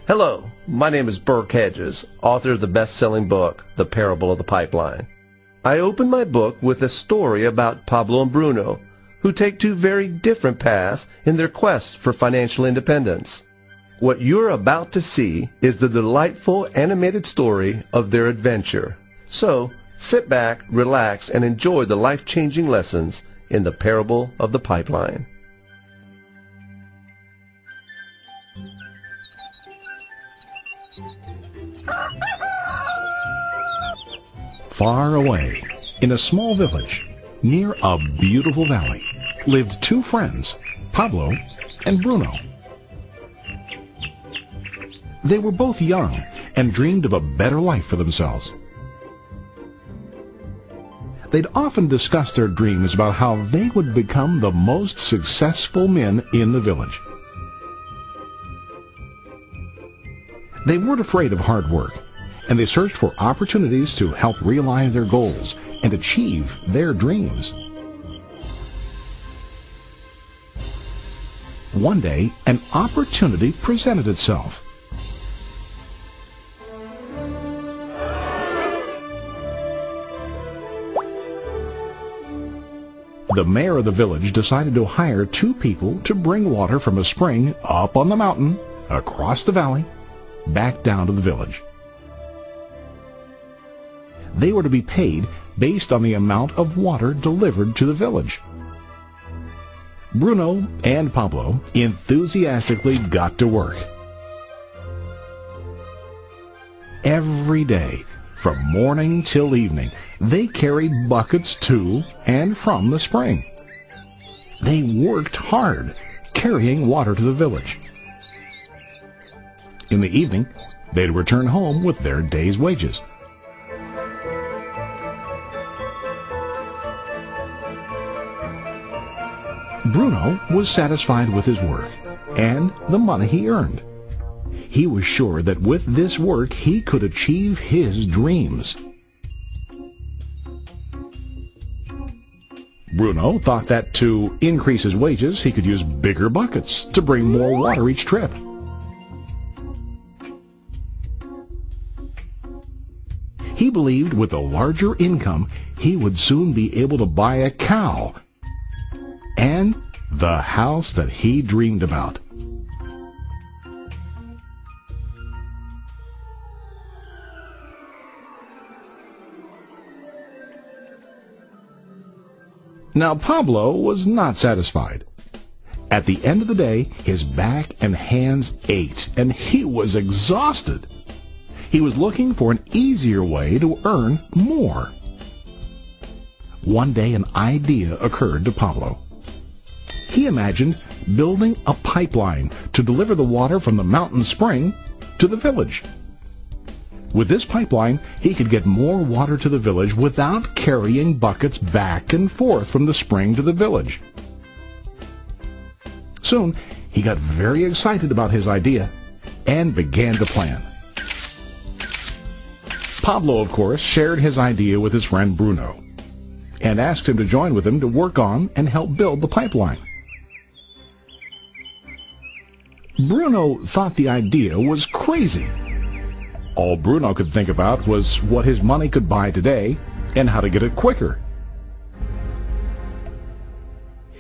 Hello, my name is Burke Hedges, author of the best-selling book, The Parable of the Pipeline. I open my book with a story about Pablo and Bruno, who take two very different paths in their quest for financial independence. What you're about to see is the delightful animated story of their adventure. So, sit back, relax, and enjoy the life-changing lessons in The Parable of the Pipeline. Far away, in a small village, near a beautiful valley, lived two friends, Pablo and Bruno. They were both young and dreamed of a better life for themselves. They'd often discuss their dreams about how they would become the most successful men in the village. They weren't afraid of hard work, and they searched for opportunities to help realize their goals and achieve their dreams. One day, an opportunity presented itself. The mayor of the village decided to hire two people to bring water from a spring up on the mountain, across the valley, back down to the village. They were to be paid based on the amount of water delivered to the village. Bruno and Pablo enthusiastically got to work. Every day, from morning till evening, they carried buckets to and from the spring. They worked hard, carrying water to the village. In the evening, they'd return home with their day's wages. Bruno was satisfied with his work and the money he earned. He was sure that with this work he could achieve his dreams. Bruno thought that to increase his wages he could use bigger buckets to bring more water each trip. He believed with a larger income he would soon be able to buy a cow and the house that he dreamed about. Now Pablo was not satisfied. At the end of the day, his back and hands ached, and he was exhausted. He was looking for an easier way to earn more. One day an idea occurred to Pablo. He imagined building a pipeline to deliver the water from the mountain spring to the village. With this pipeline, he could get more water to the village without carrying buckets back and forth from the spring to the village. Soon, he got very excited about his idea and began to plan. Pablo, of course, shared his idea with his friend Bruno and asked him to join with him to work on and help build the pipeline. Bruno thought the idea was crazy. All Bruno could think about was what his money could buy today and how to get it quicker.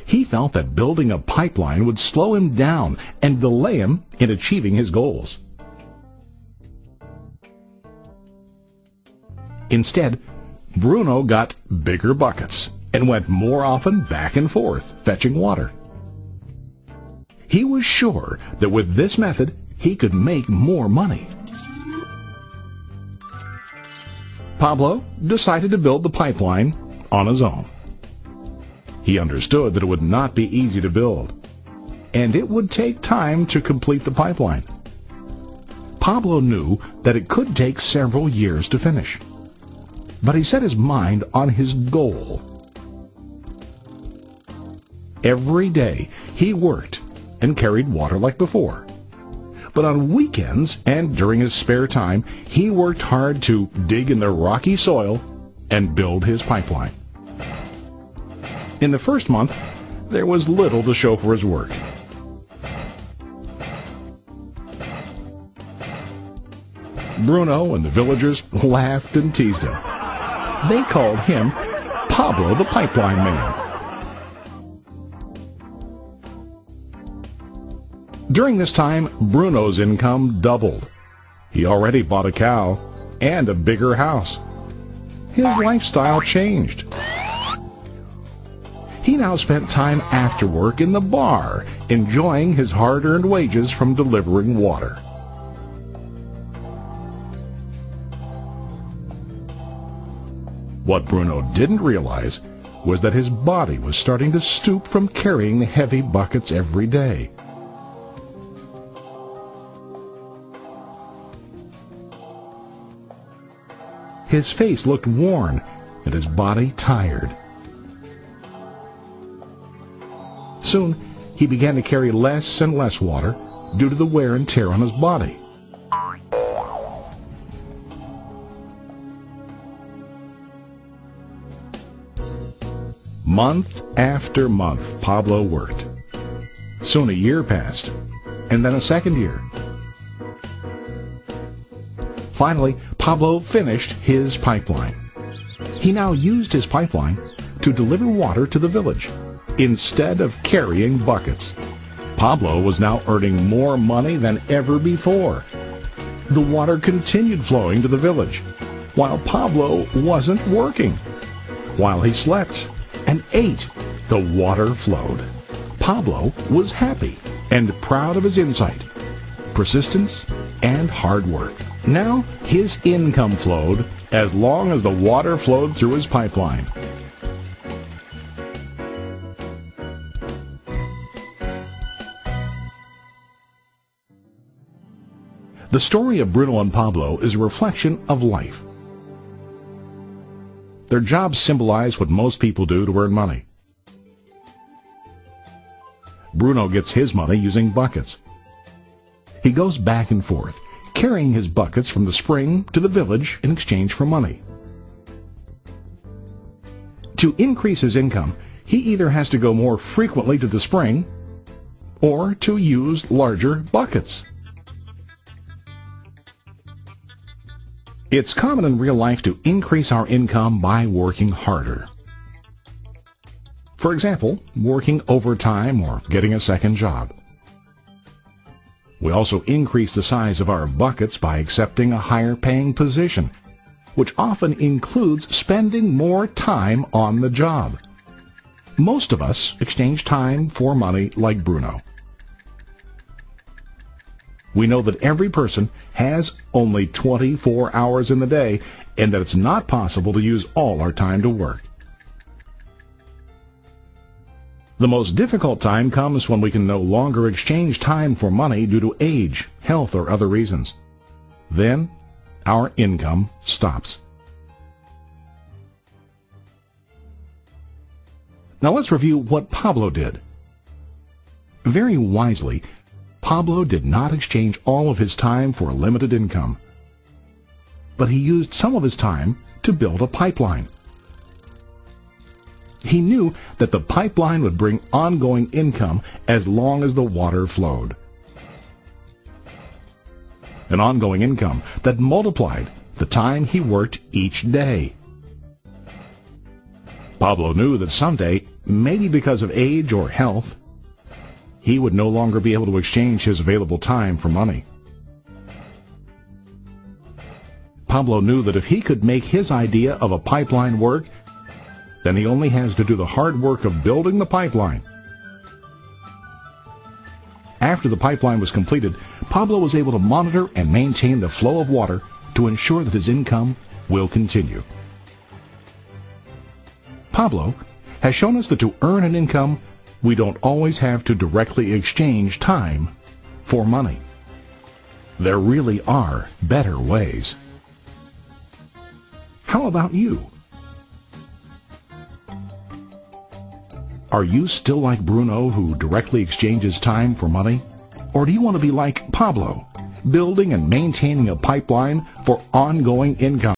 He felt that building a pipeline would slow him down and delay him in achieving his goals. Instead, Bruno got bigger buckets and went more often back and forth fetching water. He was sure that with this method he could make more money. Pablo decided to build the pipeline on his own. He understood that it would not be easy to build, and it would take time to complete the pipeline. Pablo knew that it could take several years to finish, but he set his mind on his goal. Every day he worked and carried water like before. But on weekends and during his spare time, he worked hard to dig in the rocky soil and build his pipeline. In the first month, there was little to show for his work. Bruno and the villagers laughed and teased him. They called him Pablo the Pipeline Man. During this time, Bruno's income doubled. He already bought a cow and a bigger house. His lifestyle changed. He now spent time after work in the bar, enjoying his hard-earned wages from delivering water. What Bruno didn't realize was that his body was starting to stoop from carrying the heavy buckets every day. His face looked worn and his body tired. Soon, he began to carry less and less water due to the wear and tear on his body. Month after month, Pablo worked. Soon a year passed, and then a second year. Finally, Pablo finished his pipeline. He now used his pipeline to deliver water to the village instead of carrying buckets. Pablo was now earning more money than ever before. The water continued flowing to the village, while Pablo wasn't working. While he slept and ate, the water flowed. Pablo was happy and proud of his insight, persistence, and hard work. Now his income flowed as long as the water flowed through his pipeline. The story of Bruno and Pablo is a reflection of life. Their jobs symbolize what most people do to earn money. Bruno gets his money using buckets. He goes back and forth, carrying his buckets from the spring to the village in exchange for money. To increase his income, he either has to go more frequently to the spring or to use larger buckets. It's common in real life to increase our income by working harder. For example, working overtime or getting a second job. We also increase the size of our buckets by accepting a higher paying position, which often includes spending more time on the job. Most of us exchange time for money like Bruno. We know that every person has only 24 hours in the day and that it's not possible to use all our time to work. The most difficult time comes when we can no longer exchange time for money due to age, health, or other reasons. Then, our income stops. Now let's review what Pablo did. Very wisely, Pablo did not exchange all of his time for a limited income, but he used some of his time to build a pipeline. He knew that the pipeline would bring ongoing income as long as the water flowed. An ongoing income that multiplied the time he worked each day. Pablo knew that someday, maybe because of age or health, he would no longer be able to exchange his available time for money. Pablo knew that if he could make his idea of a pipeline work, then he only has to do the hard work of building the pipeline. After the pipeline was completed, Pablo was able to monitor and maintain the flow of water to ensure that his income will continue. Pablo has shown us that to earn an income, we don't always have to directly exchange time for money. There really are better ways. How about you? Are you still like Bruno, who directly exchanges time for money? Or do you want to be like Pablo, building and maintaining a pipeline for ongoing income?